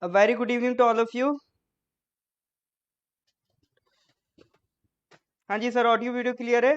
A very good evening to all of you. हाँ जी sir, audio video clear है?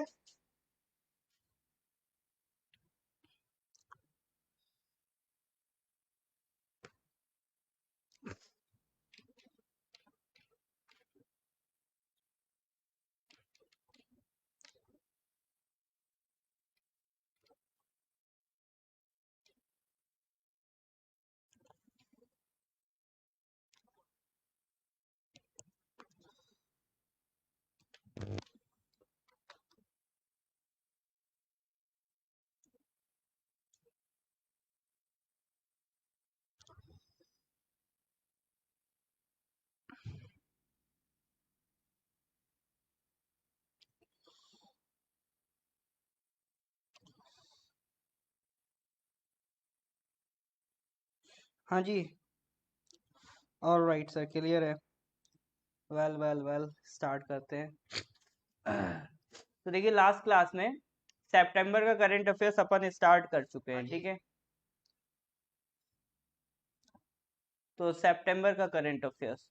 हाँ जी, all right sir, clear है। Well well well, start करते हैं। तो देखिए, लास्ट क्लास में सितंबर का करंट अफेयर्स अपन स्टार्ट कर चुके हैं, ठीक है। तो सितंबर का करंट अफेयर्स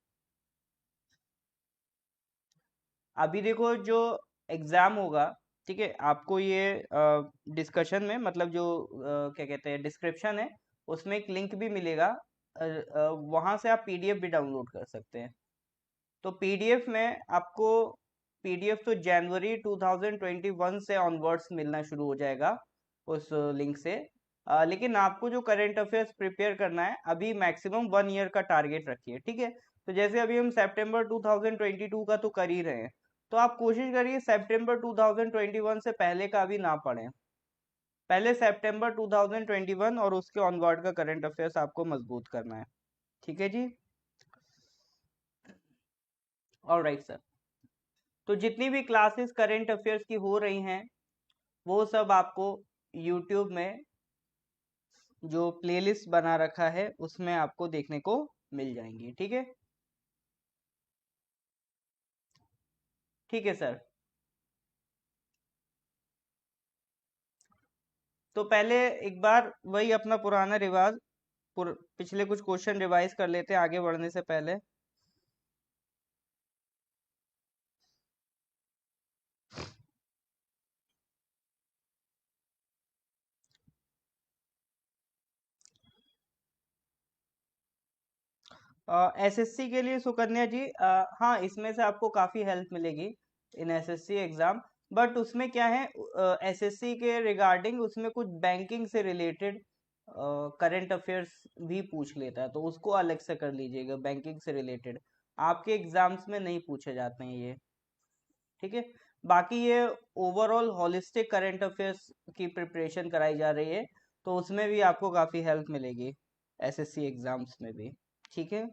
अभी देखो, जो एग्जाम होगा, ठीक है, आपको ये डिस्कशन में मतलब जो क्या कहते हैं डिस्क्रिप्शन है, उसमें एक लिंक भी मिलेगा। वहां से आप पीडीएफ भी डाउनलोड कर सकते हैं। तो पीडीएफ में आपको पीडीएफ तो जनवरी 2021 से ऑनवर्ड्स मिलना शुरू हो जाएगा उस लिंक से। लेकिन आपको जो करंट अफेयर्स प्रिपेयर करना है, अभी मैक्सिमम 1 ईयर का टारगेट रखिए, ठीक है। तो जैसे अभी हम सितंबर 2022 का तो कर ही रहे हैं, तो आप कोशिश करिए सितंबर 2021 से पहले का भी ना पढ़ें। पहले सितंबर 2021 और उसके ऑनवर्ड का करंट अफेयर्स आपको मजबूत करना है, ठीक है जी। All right sir. तो जितनी भी क्लासेस करंट अफेयर्स की हो रही हैं, वो सब आपको यूट्यूब में जो प्लेलिस्ट बना रखा है उसमें आपको देखने को मिल जाएंगी, ठीक है। ठीक है सर। तो पहले एक बार वही अपना पुराना रिवाज, पिछले कुछ क्वेश्चन रिवाइज कर लेते हैं आगे बढ़ने से पहले। एसएससी के लिए सुकन्या जी, हाँ, इसमें से आपको काफ़ी हेल्प मिलेगी इन एसएससी एग्ज़ाम। बट उसमें क्या है, एसएससी के रिगार्डिंग उसमें कुछ बैंकिंग से रिलेटेड करंट अफेयर्स भी पूछ लेता है, तो उसको अलग से कर लीजिएगा। बैंकिंग से रिलेटेड आपके एग्जाम्स में नहीं पूछे जाते हैं ये, ठीक है। बाकी ये ओवरऑल होलिस्टिक करंट अफेयर्स की प्रिपरेशन कराई जा रही है, तो उसमें भी आपको काफ़ी हेल्प मिलेगी एसएससी एग्जाम्स में भी, ठीक है।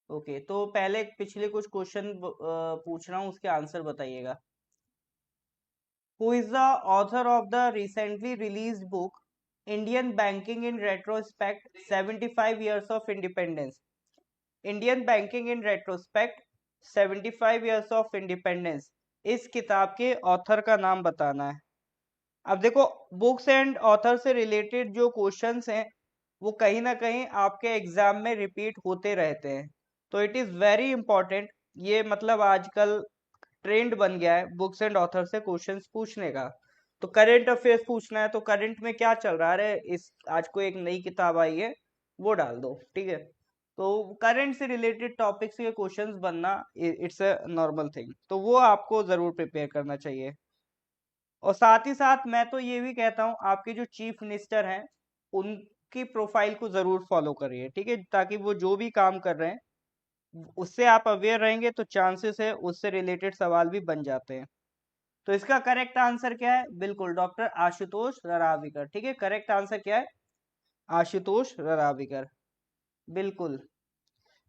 ओके, तो पहले पिछले कुछ क्वेश्चन पूछ रहा हूँ, उसके आंसर बताइएगा। Who is the author of the recently released book Indian banking in retrospect 75 years of independence? Indian banking in retrospect 75 years of independence, इस किताब के ऑथर का नाम बताना है। अब देखो, बुक्स एंड ऑथर से रिलेटेड जो क्वेश्चंस हैं, वो कहीं ना कहीं आपके एग्जाम में रिपीट होते रहते हैं। तो इट इज़ वेरी इंपॉर्टेंट, ये मतलब आजकल ट्रेंड बन गया है बुक्स एंड ऑथर से क्वेश्चंस पूछने का। तो करंट अफेयर्स पूछना है, तो करंट में क्या चल रहा है, इस आज को एक नई किताब आई है, वो डाल दो, ठीक है। तो करंट से रिलेटेड टॉपिक्स के क्वेश्चंस बनना इट्स अ नॉर्मल थिंग, तो वो आपको जरूर प्रिपेयर करना चाहिए। और साथ ही साथ मैं तो ये भी कहता हूँ, आपके जो चीफ मिनिस्टर हैं, उनकी प्रोफाइल को जरूर फॉलो करिए, ठीक है, ताकि वो जो भी काम कर रहे हैं उससे आप अवेयर रहेंगे, तो चांसेस है उससे रिलेटेड सवाल भी बन जाते हैं। तो इसका करेक्ट आंसर क्या है? बिल्कुल डॉक्टर आशुतोष रराविकर, ठीक है। करेक्ट आंसर क्या है? आशुतोष रराविकर, बिल्कुल।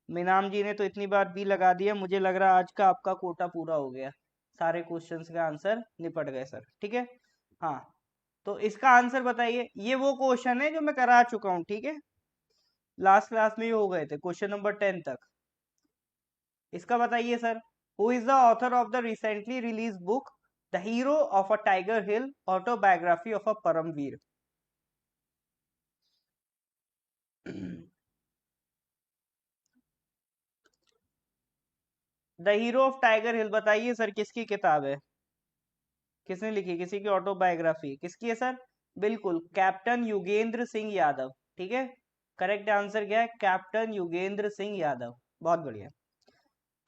मीनाम जी ने तो इतनी बार बी लगा दिया, मुझे लग रहा है आज का आपका कोटा पूरा हो गया, सारे क्वेश्चंस का आंसर निपट गए सर, ठीक है। हाँ, तो इसका आंसर बताइए। ये वो क्वेश्चन है जो मैं करा चुका हूँ, ठीक है, लास्ट क्लास में ही हो गए थे, क्वेश्चन नंबर 10 तक। इसका बताइए sir. Who is the author of the recently release book the hero of a tiger hill, autobiography of a Paramvir? The hero of tiger hill, बताइए सर किसकी किताब है, किसने लिखी, किसी की ऑटोबायोग्राफी, किसकी है सर? बिल्कुल कैप्टन युगेंद्र सिंह यादव। ठीक है, करेक्ट आंसर क्या है? कैप्टन युगेंद्र सिंह यादव। बहुत बढ़िया।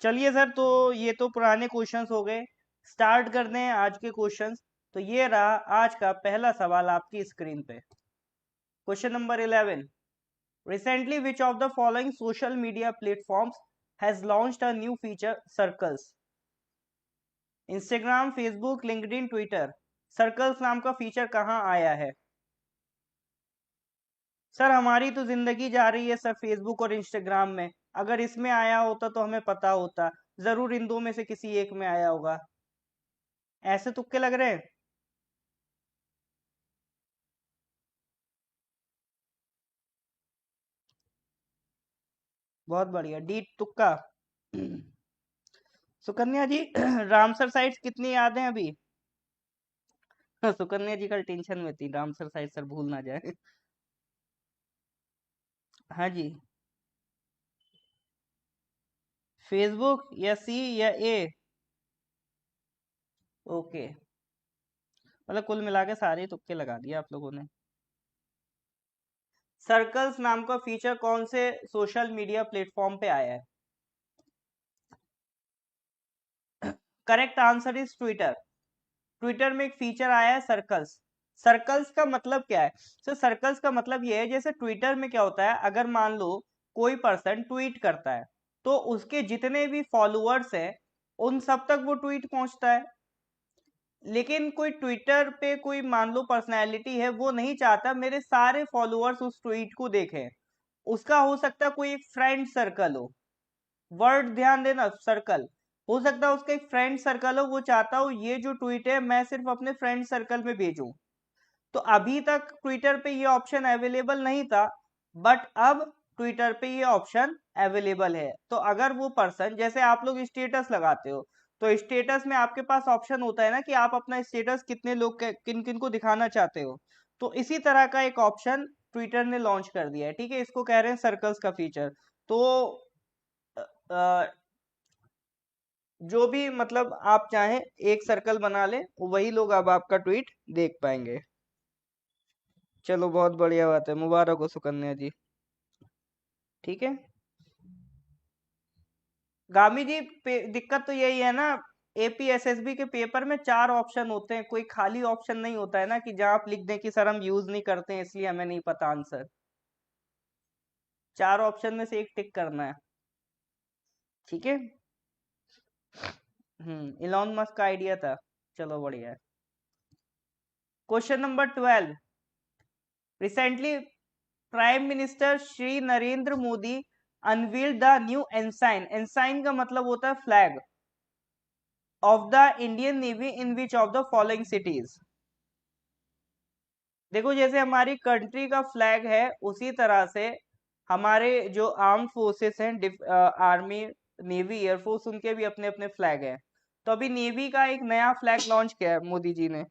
चलिए सर, तो ये तो पुराने क्वेश्चंस हो गए, स्टार्ट करते हैं आज के क्वेश्चंस। तो ये रहा आज का पहला सवाल आपकी स्क्रीन पे। Question number 11, recently which of the following social media platforms has launched a new feature, circles? Instagram, Facebook, LinkedIn, Twitter, circles नाम का फीचर कहाँ आया है? सर हमारी तो जिंदगी जा रही है सर फेसबुक और इंस्टाग्राम में, अगर इसमें आया होता तो हमें पता होता, जरूर इन दो में से किसी एक में आया होगा। ऐसे तुक्के लग रहे हैं। बहुत बढ़िया, डी तुक्का। सुकन्या जी, रामसर साइट्स कितनी याद है अभी? सुकन्या जी कल टेंशन में थी, रामसर साइट सर भूल ना जाए। हाँ जी, फेसबुक या सी या ए? ओके, मतलब कुल मिला के सारे तुक्के लगा दिए आप लोगों ने। सर्कल्स नाम का फीचर कौन से सोशल मीडिया प्लेटफॉर्म पे आया है? Correct answer is Twitter. Twitter में एक फीचर आया है सर्कल्स। सर्कल्स का मतलब क्या है? सर सर्कल्स का मतलब ये है, जैसे ट्विटर में क्या होता है, अगर मान लो कोई पर्सन ट्वीट करता है तो उसके जितने भी फॉलोअर्स हैं उन सब तक वो ट्वीट पहुंचता है। लेकिन कोई ट्विटर पे कोई मान लो पर्सनैलिटी है, वो नहीं चाहता मेरे सारे फॉलोअर्स उस ट्वीट को देखें। उसका हो सकता है कोई एक फ्रेंड सर्कल हो, वर्ड ध्यान देना, सर्कल। हो सकता है उसका एक फ्रेंड सर्कल हो, वो चाहता हो ये जो ट्वीट है मैं सिर्फ अपने फ्रेंड सर्कल में भेजूं। तो अभी तक ट्विटर पे ये ऑप्शन अवेलेबल नहीं था, बट अब ट्विटर पे ये ऑप्शन अवेलेबल है। तो अगर वो पर्सन, जैसे आप लोग स्टेटस लगाते हो तो स्टेटस में आपके पास ऑप्शन होता है ना कि आप अपना स्टेटस कितने लोग किन किन को दिखाना चाहते हो, तो इसी तरह का एक ऑप्शन ट्विटर ने लॉन्च कर दिया है। ठीक है, इसको कह रहे हैं सर्कल्स का फीचर। तो अ, जो भी मतलब आप चाहें एक सर्कल बना लें, वही लोग अब आपका ट्वीट देख पाएंगे। चलो बहुत बढ़िया बात है, मुबारक हो सुकन्या जी। ठीक है गामी जी, दिक्कत तो यही है ना, एपीएसएसबी के पेपर में 4 ऑप्शन होते हैं, कोई खाली ऑप्शन नहीं होता है ना कि जहां आप लिख दें कि सर हम यूज नहीं करते हैं इसलिए हमें नहीं पता आंसर। 4 ऑप्शन में से एक टिक करना है। ठीक है, इलॉन मस्क का आइडिया था। चलो बढ़िया है। Question number 12, recently prime minister Shri Narendra Modi unveiled the new ensign, ensign का मतलब होता है flag, of the Indian navy in which of the following cities. देखो जैसे हमारी कंट्री का फ्लैग है उसी तरह से हमारे जो आर्म फोर्सेस हैं, आर्मी, नेवी, एयरफोर्स, उनके भी अपने अपने फ्लैग हैं। तो अभी नेवी का एक नया फ्लैग लॉन्च किया है मोदी जी ने।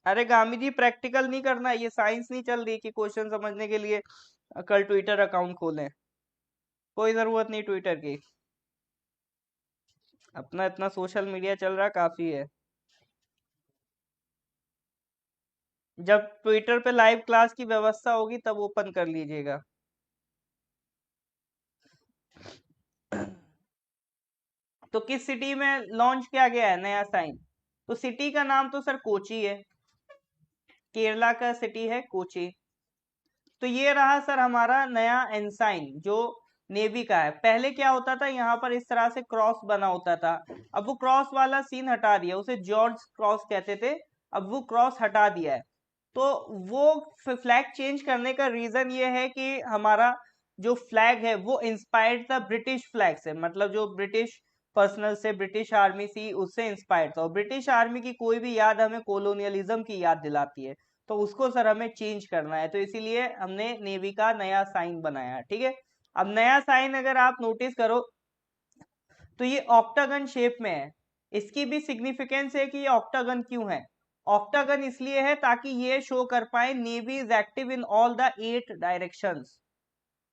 अरे गामी जी प्रैक्टिकल नहीं करना, ये साइंस नहीं चल रही कि क्वेश्चन समझने के लिए कल ट्विटर अकाउंट खोलें। कोई जरूरत नहीं ट्विटर की, अपना इतना सोशल मीडिया चल रहा काफी है। जब ट्विटर पे लाइव क्लास की व्यवस्था होगी तब ओपन कर लीजिएगा। तो किस सिटी में लॉन्च किया गया है नया साइन? तो सिटी का नाम तो सर कोची है, केरला का सिटी है कोची। तो ये रहा सर हमारा नया एनसाइन जो नेवी का है। पहले क्या होता था, यहाँ पर इस तरह से क्रॉस बना होता था, अब वो क्रॉस वाला सीन हटा दिया, उसे जॉर्ज क्रॉस कहते थे, अब वो क्रॉस हटा दिया है। तो वो फ्लैग चेंज करने का रीजन ये है कि हमारा जो फ्लैग है वो इंस्पायर्ड था ब्रिटिश फ्लैग से, मतलब जो ब्रिटिश पर्सनल से, ब्रिटिश आर्मी सी, उससे इंस्पायर्ड था। और ब्रिटिश आर्मी की कोई भी याद हमें कोलोनियलिज्म की याद दिलाती है, तो उसको सर हमें चेंज करना है, तो इसीलिए हमने नेवी का नया साइन बनाया। ठीक है, अब नया साइन अगर आप नोटिस करो तो ये ऑक्टागन शेप में है। इसकी भी सिग्निफिकेंस है कि ये ऑक्टागन क्यों है। ऑक्टागन इसलिए है ताकि ये शो कर पाए navy is active in all the 8 directions,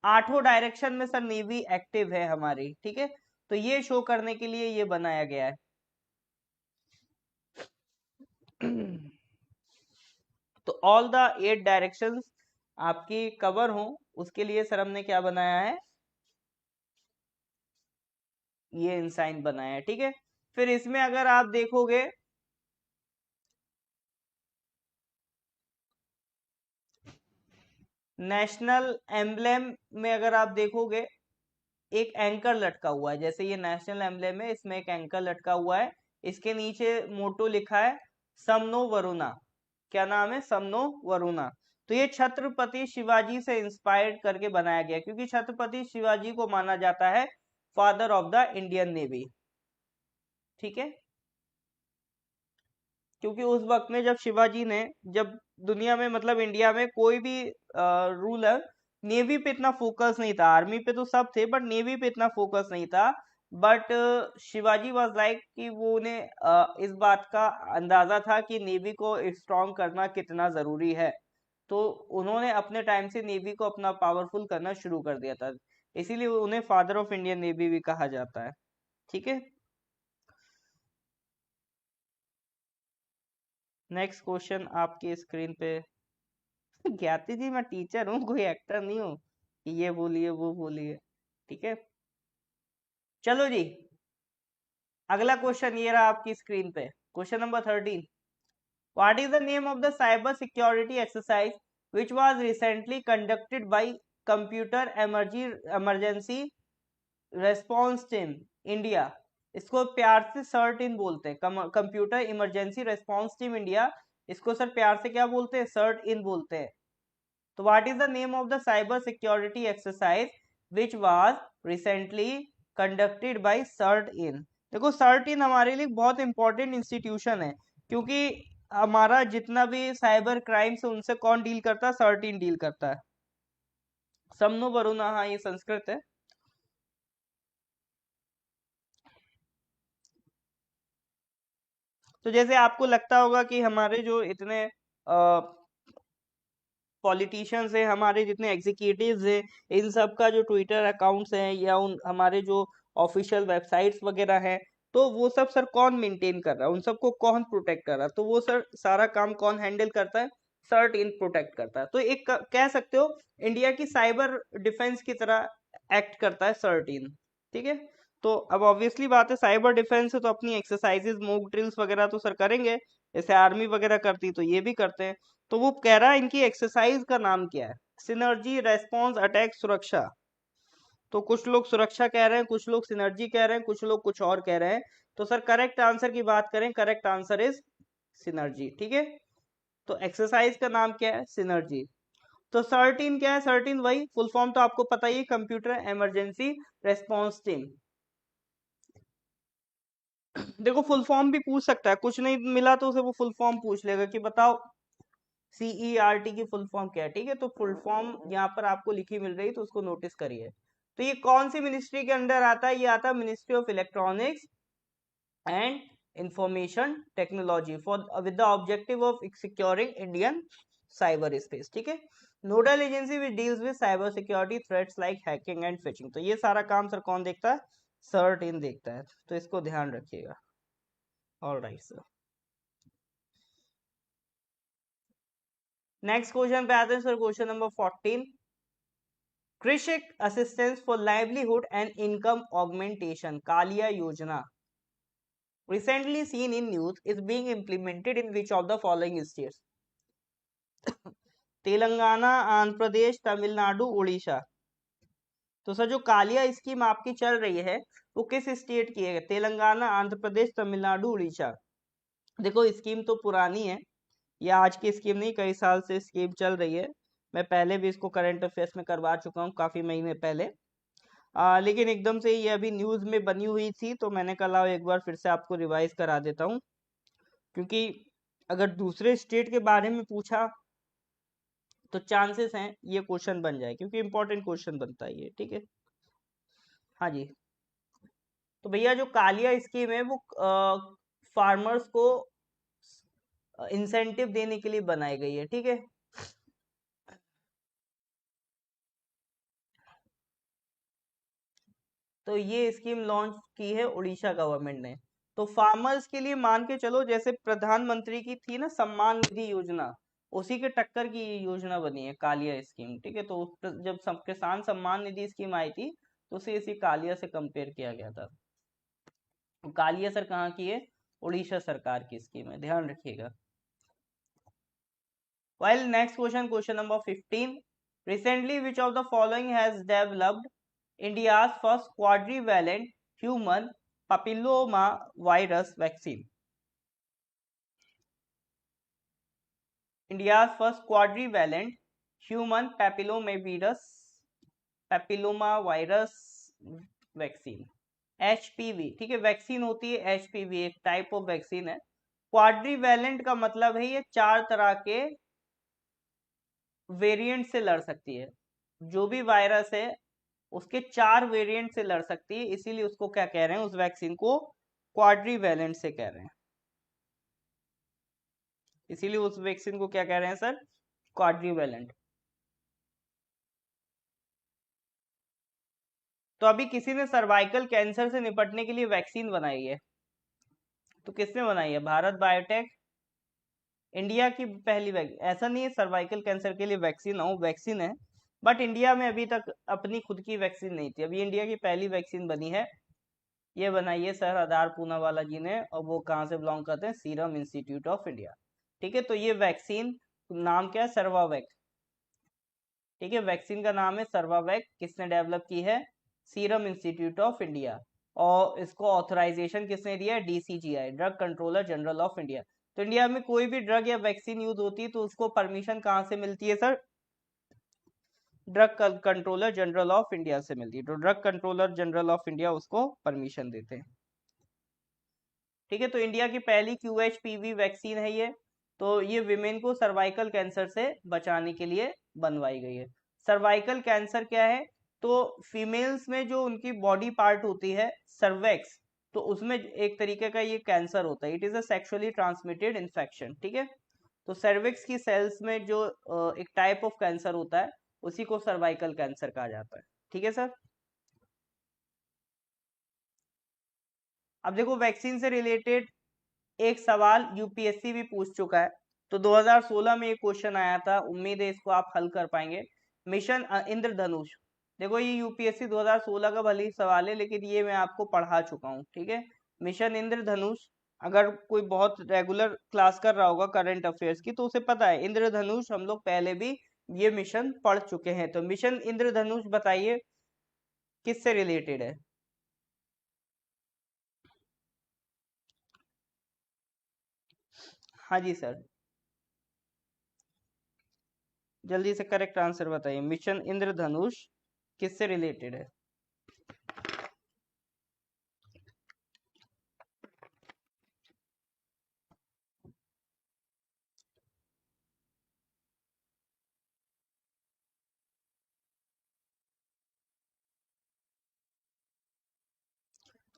आठों डायरेक्शन में सर नेवी एक्टिव है हमारी, ठीक है। तो ये शो करने के लिए ये बनाया गया है। तो ऑल द 8 डायरेक्शंस आपकी कवर हो उसके लिए सर हमने क्या बनाया है, ये इंसाइन बनाया है, ठीक है। फिर इसमें अगर आप देखोगे नेशनल एम्बलेम में अगर आप देखोगे एक एंकर लटका हुआ है, जैसे ये नेशनल एम्बलेम है, इसमें एक एंकर लटका हुआ है, इसके नीचे मोटो लिखा है समनो वरुणा। क्या नाम है? समनो वरुणा। तो ये छत्रपति शिवाजी से इंस्पायर्ड करके बनाया गया, क्योंकि छत्रपति शिवाजी को माना जाता है father of the Indian navy, ठीक है। क्योंकि उस वक्त में जब शिवाजी ने, जब दुनिया में मतलब इंडिया में कोई भी रूलर नेवी पे इतना फोकस नहीं था, आर्मी पे तो सब थे बट नेवी पे इतना फोकस नहीं था। बट शिवाजी वाज लाइक कि वो उन्हें इस बात का अंदाजा था कि नेवी को स्ट्रॉन्ग करना कितना जरूरी है, तो उन्होंने अपने टाइम से नेवी को अपना पावरफुल करना शुरू कर दिया था, इसीलिए उन्हें फादर ऑफ इंडियन नेवी भी कहा जाता है, ठीक है। नेक्स्ट क्वेश्चन आपकी स्क्रीन पे। ज्ञाति जी मैं टीचर हूँ, कोई एक्टर नहीं हूँ कि ये बोलिए वो बोलिए, ठीक है। चलो जी, अगला क्वेश्चन ये रहा आपकी स्क्रीन पे, question number 13। What is the name of the cyber security exercise which was recently conducted bye computer emergency response team India? इसको प्यार से सर्ट इन बोलते हैं, computer emergency response team India, इसको सर प्यार से क्या बोलते हैं? सर्ट इन बोलते हैं। तो what is the name of the cyber security exercise which was recently conducted by CERT in? देखो सर्ट इन हमारे लिए बहुत इंपॉर्टेंट इंस्टीट्यूशन है, क्योंकि हमारा जितना भी साइबर क्राइम्स है उनसे कौन डील करता है? सर्ट इन डील करता है। समनो वरुणा, हाँ ये संस्कृत है। तो जैसे आपको लगता होगा कि हमारे जो इतने पॉलिटिशियंस हैं, हमारे जितने एग्जीक्यूटिव्स हैं, इन सब का जो ट्विटर अकाउंट्स हैं या उन हमारे जो ऑफिशियल वेबसाइट्स वगैरह हैं, तो वो सब सर कौन मेंटेन कर रहा है? उन सबको कौन प्रोटेक्ट कर रहा है? तो वो सर सारा काम कौन हैंडल करता है? सर्ट इन प्रोटेक्ट करता है। तो एक कह सकते हो इंडिया की साइबर डिफेंस की तरह एक्ट करता है सर्ट इन, ठीक है। तो अब ऑब्वियसली बात है, साइबर डिफेंस है तो अपनी एक्सरसाइजेज मॉक ड्रिल्स वगैरह तो सर करेंगे, जैसे आर्मी वगैरह करती तो ये भी करते हैं। तो वो कह रहा है इनकी एक्सरसाइज का नाम क्या है? सिनर्जी रेस्पॉन्स अटैक सुरक्षा। तो कुछ लोग सुरक्षा कह रहे हैं, कुछ लोग सिनर्जी कह रहे हैं, कुछ लोग कुछ और कह रहे हैं। तो सर करेक्ट आंसर की बात करें, करेक्ट आंसर इज सिनर्जी, ठीक है। तो एक्सरसाइज का नाम क्या है? सिनर्जी। तो सर्टिन क्या है? सर्टिन वही फुल फॉर्म तो आपको पता ही है, कंप्यूटर इमरजेंसी रेस्पॉन्स टीम। देखो फुल फॉर्म भी पूछ सकता है, कुछ नहीं मिला तो उसे वो फुल फॉर्म पूछ लेगा कि बताओ CERT की फुल फॉर्म क्या है, ठीक है। तो फुल फॉर्म यहाँ पर आपको लिखी मिल रही तो उसको नोटिस करिए। तो ये कौन सी मिनिस्ट्री के अंडर आता है? ये आता है ministry of electronics and information technology for with the objective of securing Indian cyber space, ठीक है। Nodal agency which deals with cyber security threats like hacking and fishing. तो ये सारा काम सर कौन देखता है? सर्ट इन देखता है, तो इसको ध्यान रखिएगा। All right sir, next question पे आते हैं sir, question number 14। Krushak assistance for livelihood and income augmentation KALIA Yojana recently seen in news is being implemented in which of the following states? Telangana, Andhra Pradesh, Tamil Nadu, Orissa. तो सर जो कालिया स्कीम आपकी चल रही है वो किस स्टेट की है? तेलंगाना, आंध्र प्रदेश, तमिलनाडु, उड़ीसा। देखो स्कीम तो पुरानी है, ये आज की स्कीम नहीं, कई साल से स्कीम चल रही है। मैं पहले भी इसको करंट अफेयर्स में करवा चुका हूँ काफी महीने पहले। लेकिन एकदम से ये अभी न्यूज में बनी हुई थी तो मैंने कहा एक बार फिर से आपको रिवाइज करा देता हूँ, क्योंकि अगर दूसरे स्टेट के बारे में पूछा तो चांसेस हैं ये क्वेश्चन बन जाए, क्योंकि इंपॉर्टेंट क्वेश्चन बनता है ये, ठीक है। हाँ जी। तो भैया जो कालिया स्कीम है वो फार्मर्स को इंसेंटिव देने के लिए बनाई गई है, ठीक है। तो ये स्कीम लॉन्च की है उड़ीसा गवर्नमेंट ने। तो फार्मर्स के लिए मान के चलो, जैसे प्रधानमंत्री की थी ना सम्मान निधि योजना, उसी के टक्कर की ये योजना बनी है कालिया स्कीम, ठीक है। तो जब सब किसान सम्मान निधि स्कीम आई थी तो उसे इसी कालिया से कंपेयर किया गया था। तो कालिया सर कहाँ की है? उड़ीसा सरकार की स्कीम है, ध्यान रखिएगा। While next question number 15. Recently, which of the following has developed India's first quadrivalent human papilloma virus vaccine? India's first quadrivalent human papilloma virus vaccine, HPV, ठीक है। वैक्सीन होती है HPV, एक टाइप ऑफ वैक्सीन है। क्वाड्रीवैलेंट का मतलब है ये 4 तरह के वेरिएंट से लड़ सकती है। जो भी वायरस है उसके 4 वेरिएंट से लड़ सकती है, इसीलिए उसको क्या कह रहे हैं, उस वैक्सीन को क्वाड्रीवैलेंट से कह रहे हैं। इसीलिए उस वैक्सीन को क्या कह रहे हैं सर? क्वाड्रीवैलेंट। तो अभी किसी ने सर्वाइकल कैंसर से निपटने के लिए वैक्सीन बनाई है, तो किसने बनाई है? भारत बायोटेक, इंडिया की पहली वैक्सीन। ऐसा नहीं है सर्वाइकल कैंसर के लिए वैक्सीन हो, वैक्सीन है, बट इंडिया में अभी तक अपनी खुद की वैक्सीन नहीं थी। अभी इंडिया की पहली वैक्सीन बनी है, ये बनाई है सर आधार पूनावाला जी ने, और वो कहाँ से बिलोंग करते हैं? सीरम इंस्टीट्यूट ऑफ इंडिया, ठीक है। तो ये वैक्सीन नाम क्या है? सर्वावैक, ठीक है। वैक्सीन का नाम है सर्वावैक। किसने डेवलप की है? Serum institute of India. और इसको ऑथराइजेशन किसने दिया है? DCGI, drug controller general of India. तो इंडिया में कोई भी ड्रग या वैक्सीन यूज होती है तो उसको परमिशन कहाँ से मिलती है sir? Drug controller general of India से मिलती है। तो drug controller general of India उसको परमिशन देते हैं, ठीक है। तो इंडिया की पहली QHPV वैक्सीन है ये। तो ये विमेन को सर्वाइकल कैंसर से बचाने के लिए बनवाई गई है। सर्वाइकल कैंसर क्या है? तो फीमेल्स में जो उनकी बॉडी पार्ट होती है सर्वेक्स, तो उसमें एक तरीके का ये कैंसर होता है। It is a sexually transmitted infection, ठीक है। तो सर्विक्स की सेल्स में जो एक टाइप ऑफ कैंसर होता है उसी को सर्वाइकल कैंसर कहा जाता है, ठीक है सर। अब देखो वैक्सीन से रिलेटेड एक सवाल यूपीएससी भी पूछ चुका है। तो 2016 में एक क्वेश्चन आया था, उम्मीद है इसको आप हल कर पाएंगे। मिशन इंद्रधनुष, देखो ये यूपीएससी 2016 का भले ही सवाल है, लेकिन ये मैं आपको पढ़ा चुका हूँ, ठीक है। मिशन इंद्रधनुष, अगर कोई बहुत रेगुलर क्लास कर रहा होगा करंट अफेयर्स की तो उसे पता है इंद्रधनुष हम लोग पहले भी ये मिशन पढ़ चुके हैं। तो मिशन इंद्रधनुष बताइए किससे रिलेटेड है? हाँ जी सर, जल्दी से करेक्ट आंसर बताइए। मिशन इंद्रधनुष किससे रिलेटेड है?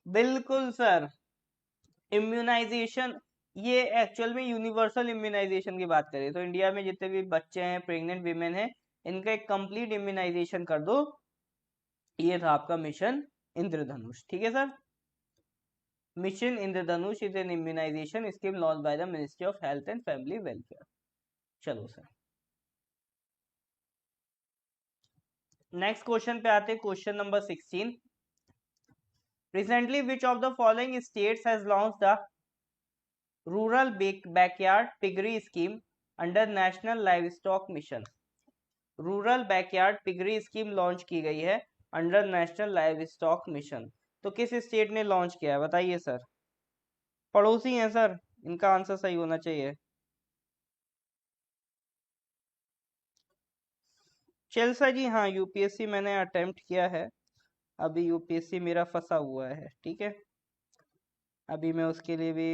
बिल्कुल सर, इम्यूनाइजेशन। ये एक्चुअल में यूनिवर्सल इम्यूनाइजेशन की बात करें तो इंडिया में जितने भी बच्चे हैं, प्रेग्नेंट वीमेन हैं, इनका एक कंप्लीट इम्यूनाइजेशन कर दो। ये था आपका मिशन इंद्रधनुष, ठीक है सर। Mission Indradhanush is an immunization scheme launch by the ministry of health and family welfare. चलो सर, नेक्स्ट क्वेश्चन पे आते हैं, question number 16। Recently, which of the following states has launched the Rural Backyard Piggery Scheme under National Livestock Mission? Rural backyard piggery scheme launch की गई है under national live stock mission. तो किस state ने launch किया है बताइए sir? पड़ोसी हैं सर, इनका आंसर सही होना चाहिए। चेल्सा जी, हाँ यूपीएससी मैंने अटेम्प्ट किया है, अभी यूपीएससी मेरा फंसा हुआ है, ठीक है। अभी मैं उसके लिए भी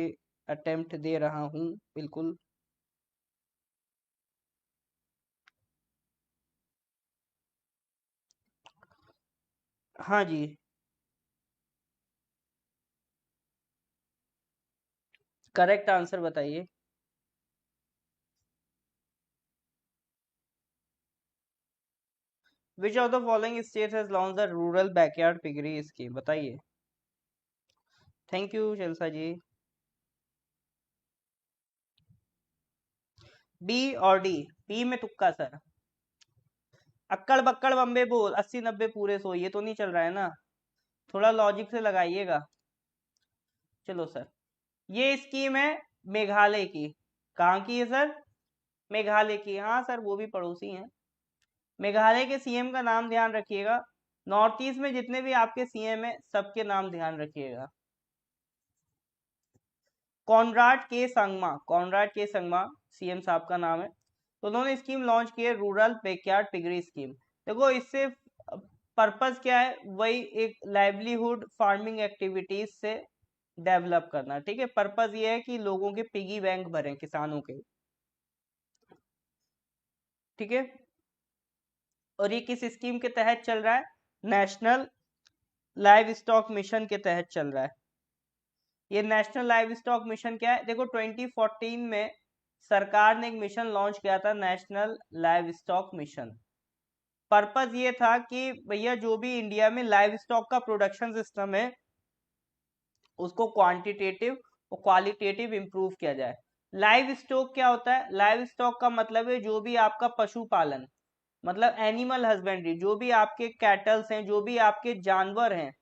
अटेम्प्ट दे रहा हूँ, बिल्कुल। हाँ जी, करेक्ट आंसर बताइए। Which of the following state has launch the rural backyard piggery scheme, बताइए। Thank you Chalsa ji. B और डी? बी में तुक्का सर। अक्कड़ बक्कड़ बम्बे बोल 80 90 पूरे 100, ये तो नहीं चल रहा है ना, थोड़ा लॉजिक से लगाइएगा। चलो सर, ये स्कीम है मेघालय की। कहाँ की है सर? मेघालय की। हाँ सर, वो भी पड़ोसी हैं। मेघालय के सीएम का नाम ध्यान रखिएगा। नॉर्थ ईस्ट में जितने भी आपके सीएम है सबके नाम ध्यान रखिएगा। कॉनराड के संगमा, कॉनराड के संगमा सीएम साहब का नाम है। तो उन्होंने स्कीम लॉन्च की है, रूरल बैकयार्ड पिगरी स्कीम। देखो इससे पर्पस क्या है, वही एक लाइवलीहुड फार्मिंग एक्टिविटीज से डेवलप करना। ठीक है, पर्पस ये है कि लोगों के पिगी बैंक भरें, किसानों के। ठीक है, और ये किस स्कीम के तहत चल रहा है? नेशनल लाइव स्टॉक मिशन के तहत चल रहा है। ये नेशनल लाइव स्टॉक मिशन क्या है? देखो 2014 में सरकार ने एक मिशन लॉन्च किया था, national live stock mission. Purpose ये था कि भैया जो भी इंडिया में लाइव स्टॉक का प्रोडक्शन सिस्टम है उसको क्वांटिटेटिव और क्वालिटेटिव इंप्रूव किया जाए। लाइव स्टॉक क्या होता है? लाइव स्टॉक का मतलब है जो भी आपका पशुपालन, मतलब एनिमल हस्बेंड्री, जो भी आपके कैटल्स हैं, जो भी आपके जानवर हैं,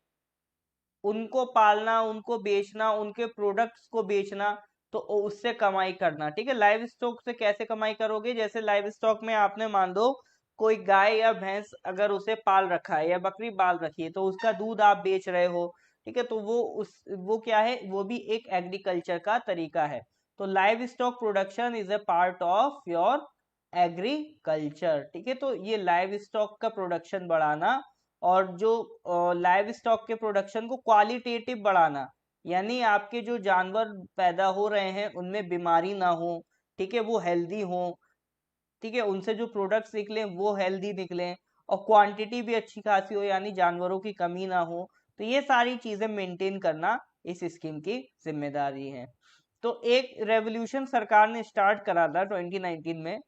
उनको पालना, उनको बेचना, उनके प्रोडक्ट्स को बेचना, तो उससे कमाई करना। ठीक है, लाइव स्टॉक से कैसे कमाई करोगे? जैसे लाइव स्टॉक में आपने मान लो कोई गाय या भैंस अगर उसे पाल रखा है या बकरी पाल रखी है तो उसका दूध आप बेच रहे हो। ठीक है, तो वो क्या है? वो भी एक एग्रीकल्चर का तरीका है। तो live stock production is a part of your agriculture. ठीक है, तो ये लाइव स्टॉक का प्रोडक्शन बढ़ाना और जो लाइव स्टॉक के प्रोडक्शन को क्वालिटेटिव बढ़ाना, यानी आपके जो जानवर पैदा हो रहे हैं उनमें बीमारी ना हो। ठीक है, वो हेल्दी हो। ठीक है, उनसे जो प्रोडक्ट्स निकले वो हेल्दी निकले, और क्वांटिटी भी अच्छी खासी हो, यानी जानवरों की कमी ना हो। तो ये सारी चीजें मेंटेन करना इस स्कीम की जिम्मेदारी है। तो एक रेवोल्यूशन सरकार ने स्टार्ट करा था 2019 में,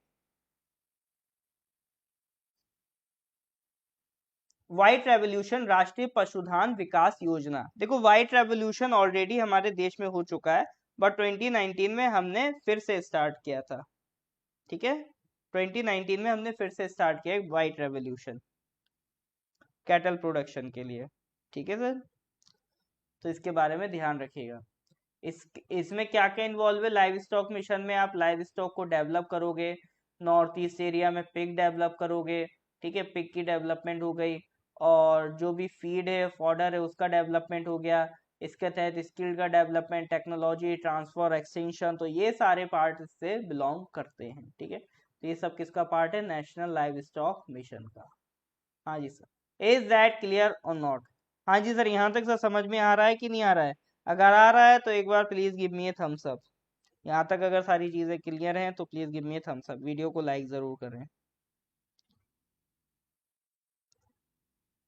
व्हाइट रेवोल्यूशन, राष्ट्रीय पशुधन विकास योजना। देखो व्हाइट रेवोल्यूशन ऑलरेडी हमारे देश में हो चुका है, बट 2019 में हमने फिर से स्टार्ट किया था। ठीक है, 2019 में हमने फिर से स्टार्ट किया व्हाइट रेवोल्यूशन कैटल प्रोडक्शन के लिए। ठीक है सर, तो इसके बारे में ध्यान रखिएगा। इसमें क्या क्या इन्वॉल्व है? लाइव स्टॉक मिशन में आप लाइव स्टॉक को डेवलप करोगे, नॉर्थ ईस्ट एरिया में पिग डेवलप करोगे। ठीक है, पिग की डेवलपमेंट हो गई, और जो भी फीड है, फॉडर है, उसका डेवलपमेंट हो गया। इसके तहत स्किल का डेवलपमेंट, टेक्नोलॉजी ट्रांसफर, एक्सटेंशन, तो ये सारे पार्ट इससे बिलोंग करते हैं। ठीक है, तो ये सब किसका पार्ट है? नेशनल लाइव स्टॉक मिशन का। हाँ जी सर, इज दैट क्लियर और नॉट? हाँ जी सर, यहाँ तक सर समझ में आ रहा है कि नहीं आ रहा है? अगर आ रहा है तो एक बार please give me a thumbs up. यहाँ तक अगर सारी चीजें क्लियर हैं तो please give me a thumbs up, video को लाइक जरूर करें।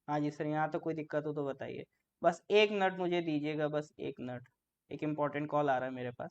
हाँ जी सर, यहाँ तक कोई दिक्कत हो तो बताइए। बस एक मिनट मुझे दीजिएगा, बस एक मिनट, एक इम्पोर्टेंट कॉल आ रहा है मेरे पास।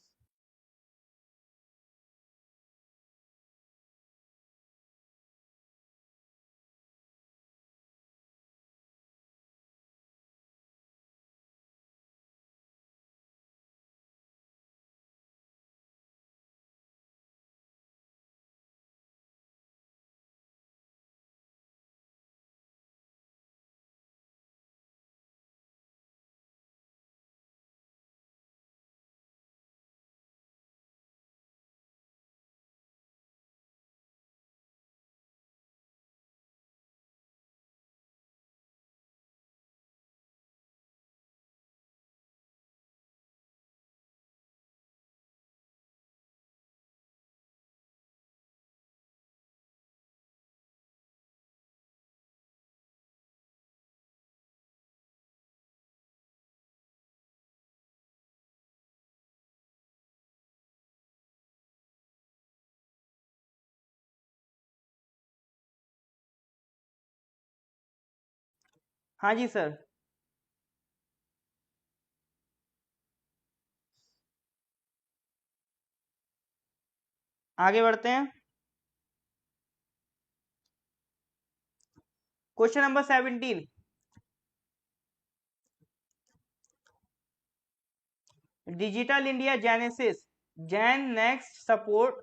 हाँ जी सर, आगे बढ़ते हैं। Question number 17, digital India genesis Jain next support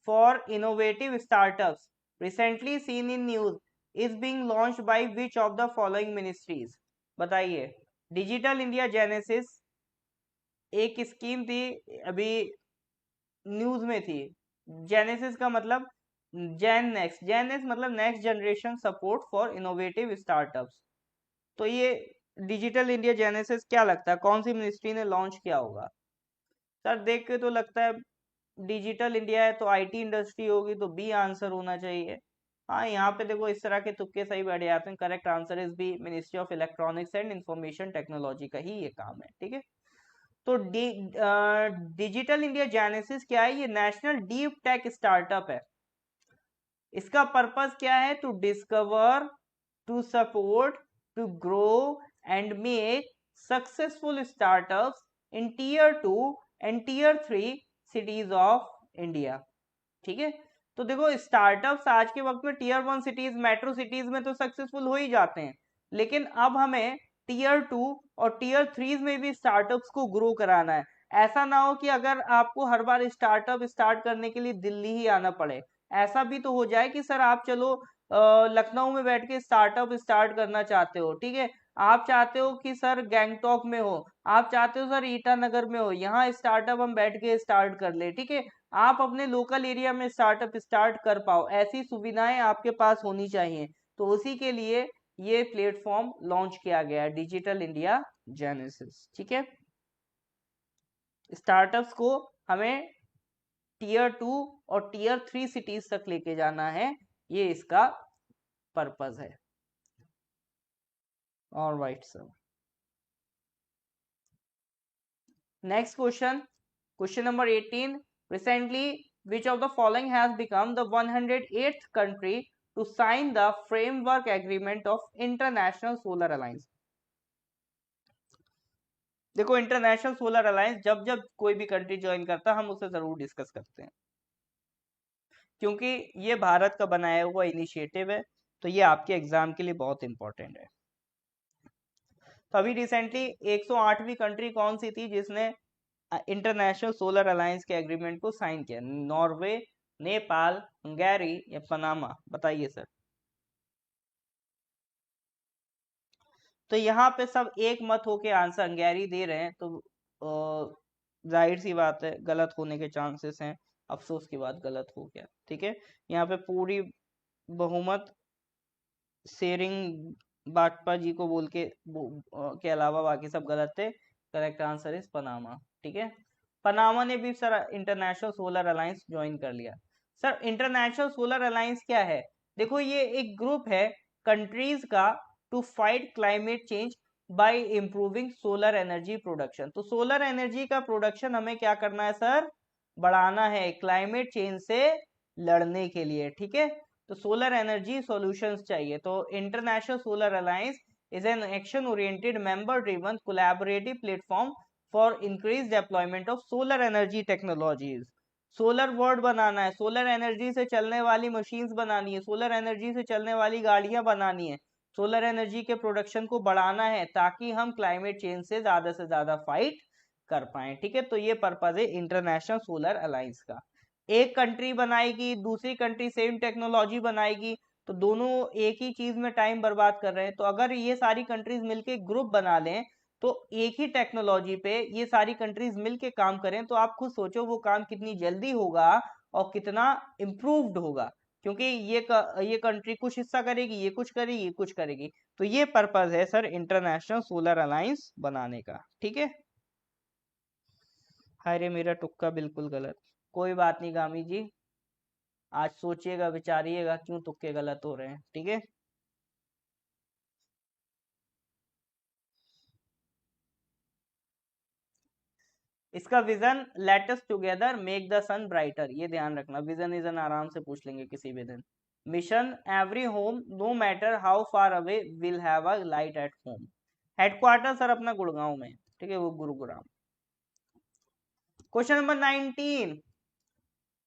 for innovative startups recently seen in news is being launched by which of the following ministries. बताइए, डिजिटल इंडिया जेनेसिस एक स्कीम थी, अभी न्यूज में थी। जेनेसिस का मतलब जेन नेक्स्ट मतलब next generation support for innovative startups. तो ये डिजिटल इंडिया जेनेसिस क्या लगता है कौन सी मिनिस्ट्री ने लॉन्च किया होगा? सर देख के तो लगता है डिजिटल इंडिया है तो आईटी इंडस्ट्री होगी, तो बी आंसर होना चाहिए। हाँ, यहाँ पे देखो इस तरह के तुक्के सही बैठ जाते हैं। Correct answer is B, ministry of electronics and information technology का ही ये काम है। ठीक है, तो डिजिटल इंडिया जेनेसिस क्या है? ये नेशनल डीप टेक स्टार्टअप है। इसका पर्पस क्या है? To discover, to support, to grow and make successful startups in tier 2 and tier 3 cities of India. ठीक है, तो देखो स्टार्टअप्स आज के वक्त में टीयर 1 सिटीज, मेट्रो सिटीज में तो सक्सेसफुल हो ही जाते हैं, लेकिन अब हमें टीयर 2 और टीयर 3 में भी स्टार्टअप्स को ग्रो कराना है। ऐसा ना हो कि अगर आपको हर बार स्टार्टअप स्टार्ट करने के लिए दिल्ली ही आना पड़े। ऐसा भी तो हो जाए कि सर आप चलो लखनऊ में बैठ के स्टार्टअप स्टार्ट करना चाहते हो, ठीक है, आप चाहते हो कि सर गैंगटॉक में हो, आप चाहते हो सर ईटानगर में हो, यहाँ स्टार्टअप हम बैठ के स्टार्ट कर ले, ठीक है, आप अपने लोकल एरिया में स्टार्टअप स्टार्ट कर पाओ, ऐसी सुविधाएं आपके पास होनी चाहिए। तो उसी के लिए ये प्लेटफॉर्म लॉन्च किया गया है, डिजिटल इंडिया जेनेसिस। ठीक है, स्टार्टअप्स को हमें टीयर 2 और टीयर 3 सिटीज तक लेके जाना है, ये इसका पर्पस है। Alright sir, next question, question number 18, recently which of the following has become the 108th country to sign the framework agreement of international solar alliance? देखो इंटरनेशनल सोलर अलायंस जब जब कोई भी कंट्री ज्वाइन करता है हम उसे जरूर डिस्कस करते हैं, क्योंकि ये भारत का बनाया हुआ इनिशिएटिव है, तो ये आपके एग्जाम के लिए बहुत इंपॉर्टेंट है। तो अभी रिसेंटली 108वीं कंट्री कौन सी थी जिसने इंटरनेशनल सोलर अलायंस के एग्रीमेंट को साइन किया? नॉर्वे, नेपाल, हंगेरी या पनामा? बताइए सर। तो यहाँ पे सब एक मत होके आंसर हंगेरी दे रहे हैं, तो जाहिर सी बात है गलत होने के चांसेस हैं। अफसोस की बात, गलत हो गया। ठीक है, यहाँ पे पूरी बहुमत शेरिंग बाटपा जी को बोल के अलावा बाकी सब गलत थे। Correct answer is Panama. ठीक है, पनामा ने भी sir international solar alliance join कर लिया। सर इंटरनेशनल सोलर अलायंस क्या है? देखो ये एक ग्रुप है कंट्रीज का to fight climate change by improving solar energy production. तो सोलर एनर्जी का प्रोडक्शन हमें क्या करना है सर? बढ़ाना है क्लाइमेट चेंज से लड़ने के लिए। ठीक है, तो सोलर एनर्जी सॉल्यूशंस चाहिए। तो international solar alliance is an action oriented member driven collaborative platform for increase deployment of solar energy technologies. Solar world बनाना है, सोलर एनर्जी से चलने वाली मशीन्स बनानी है, सोलर एनर्जी से चलने वाली गाड़ियां बनानी है, सोलर एनर्जी के प्रोडक्शन को बढ़ाना है ताकि हम क्लाइमेट चेंज से ज्यादा फाइट कर पाए। ठीक है, तो ये पर्पज है इंटरनेशनल सोलर अलायंस का। एक कंट्री बनाएगी, दूसरी कंट्री सेम टेक्नोलॉजी बनाएगी, तो दोनों एक ही चीज में टाइम बर्बाद कर रहे हैं। तो अगर ये सारी कंट्रीज मिलके ग्रुप बना लें तो एक ही टेक्नोलॉजी पे ये सारी कंट्रीज मिलके काम करें, तो आप खुद सोचो वो काम कितनी जल्दी होगा और कितना इम्प्रूव्ड होगा। क्योंकि ये कंट्री कुछ हिस्सा करेगी, ये कुछ करेगी, ये कुछ करेगी। तो ये पर्पज है सर इंटरनेशनल सोलर अलायंस बनाने का। ठीक है, अरे मेरा तुक्का बिल्कुल गलत। कोई बात नहीं गामी जी, आज सोचिएगा विचारिएगा क्यों तुक्के गलत हो रहे हैं। ठीक है, इसका vision let us together make the sun brighter, ये ध्यान रखना। विजन इजन आराम से पूछ लेंगे किसी भी दिन। Mission every home no matter how far away will have a light at home. Headquarter sir अपना गुड़गांव में, ठीक है, वो Gurugram. Question number 19,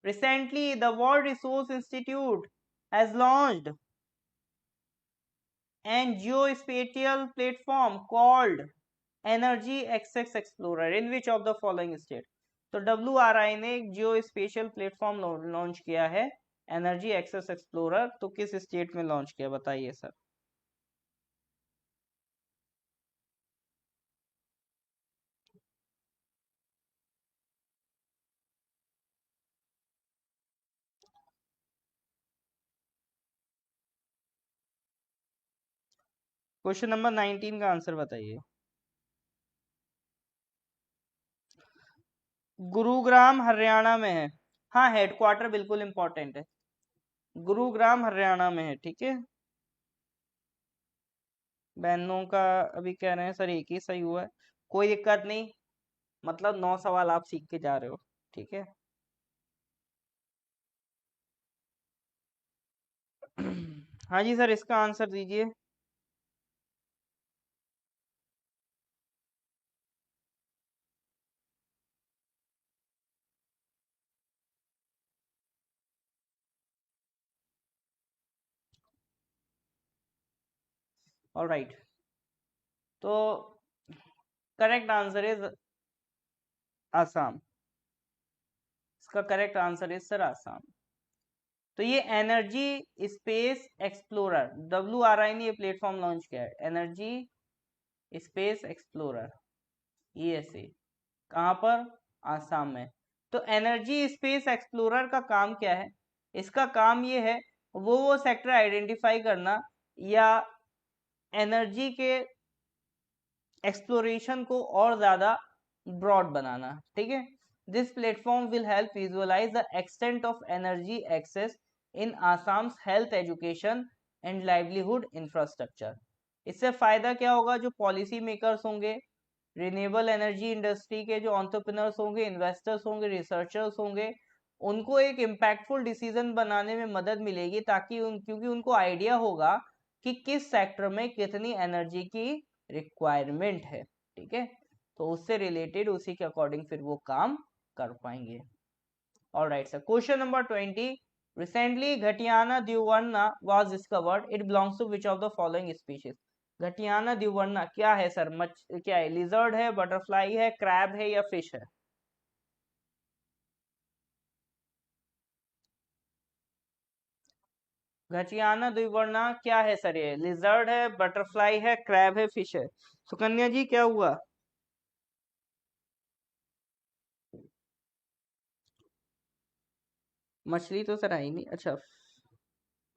recently the world resource institute has launched and geospatial platform called Energy Access Explorer in which of the following state? तो WRI ने एक geospatial platform launch किया है एनर्जी एक्सेस एक्सप्लोरर, तो किस स्टेट में लॉन्च किया बताइए सर। क्वेश्चन नंबर 19 का आंसर बताइए। गुरुग्राम हरियाणा में है। हाँ, हेडक्वार्टर बिल्कुल इंपॉर्टेंट है, गुरुग्राम हरियाणा में है। ठीक है, बहनों का अभी कह रहे हैं सर एक ही सही हुआ है, कोई दिक्कत नहीं, मतलब 9 सवाल आप सीख के जा रहे हो। ठीक है। हाँ जी सर, इसका आंसर दीजिए। ऑलराइट, तो करेक्ट आंसर इज आसाम। इसका correct answer is sir Assam. तो ये एनर्जी स्पेस एक्सप्लोरर, WRI ने ये प्लेटफॉर्म लॉन्च किया है, एनर्जी स्पेस एक्सप्लोरर, ESA। कहाँ पर? आसाम में। तो एनर्जी स्पेस एक्सप्लोरर का काम क्या है? इसका काम ये है वो सेक्टर आइडेंटिफाई करना या एनर्जी के एक्सप्लोरेशन को और ज्यादा ब्रॉड बनाना। ठीक है। This platform will help visualize the extent of energy access in Assam health education and livelihood infrastructure. इससे फायदा क्या होगा? जो पॉलिसी मेकर्स होंगे, रिन्यूएबल एनर्जी इंडस्ट्री के जो एंटरप्रेन्योर्स होंगे, इन्वेस्टर्स होंगे, रिसर्चर्स होंगे, उनको एक इम्पैक्टफुल डिसीजन बनाने में मदद मिलेगी, ताकि क्योंकि उनको आइडिया होगा कि किस सेक्टर में कितनी एनर्जी की रिक्वायरमेंट है। ठीक है, तो उससे रिलेटेड उसी के अकॉर्डिंग फिर वो काम कर पाएंगे। Alright sir, question number 20। Recently Ghatiana dwivarna was discovered, it belongs to which of the following species? Ghatiana dwivarna क्या है सर? क्या है? लिजर्ड है, बटरफ्लाई है, क्रैब है या फिश है? घटियाना द्विवर्णा क्या है सर? ये लिजर्ड है, बटरफ्लाई है, क्रैब है, फिश है? सुकन्या जी क्या हुआ? मछली तो सर आई नहीं। अच्छा,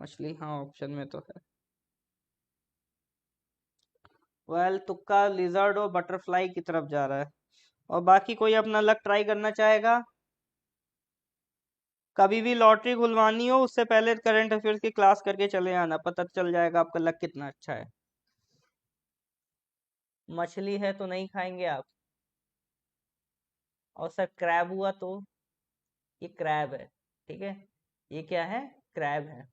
मछली हाँ ऑप्शन में तो है। वेल, तुक्का लिजर्ड और बटरफ्लाई की तरफ जा रहा है। और बाकी कोई अपना लक ट्राई करना चाहेगा? कभी भी लॉटरी खुलवानी हो उससे पहले करंट अफेयर्स की क्लास करके चले आना, पता चल जाएगा आपका लक कितना अच्छा है। मछली है तो नहीं खाएंगे आप? और सर क्रैब हुआ तो? ये क्रैब है। ठीक है, ये क्या है? क्रैब है।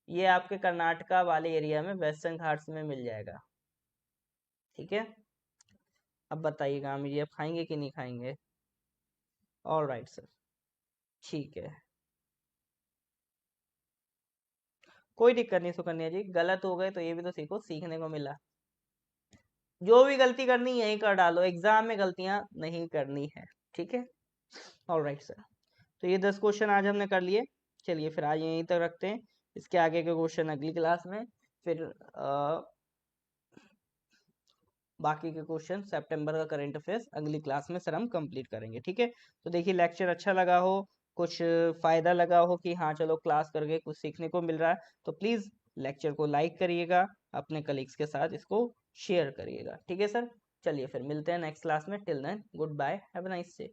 ये आपके कर्नाटका वाले एरिया में वेस्टर्न घाट्स में मिल जाएगा। ठीक है, अब बताइएगा आमिर जी, आप खाएंगे कि नहीं खाएंगे? ऑल राइट सर, ठीक है, कोई दिक्कत नहीं सुकन्या जी, गलत हो गए तो ये भी तो सीखो, सीखने को मिला। जो भी गलती करनी यही कर डालो, एग्जाम में गलतियां नहीं करनी है। ठीक है, ऑल राइट सर। तो ये 10 क्वेश्चन आज हमने कर लिए। चलिए फिर आज यहीं तक रखते हैं, इसके आगे के क्वेश्चन अगली क्लास में, फिर बाकी के क्वेश्चन सितंबर का करंट अफेयर्स अगली क्लास में सर हम कंप्लीट करेंगे। ठीक है, तो देखिए लेक्चर अच्छा लगा हो, कुछ फायदा लगा हो कि हाँ चलो क्लास करके कुछ सीखने को मिल रहा है, तो प्लीज लेक्चर को लाइक करिएगा, अपने कलीग्स के साथ इसको शेयर करिएगा। ठीक है सर, चलिए फिर मिलते हैं नेक्स्ट क्लास में। Till then goodbye, have a nice day.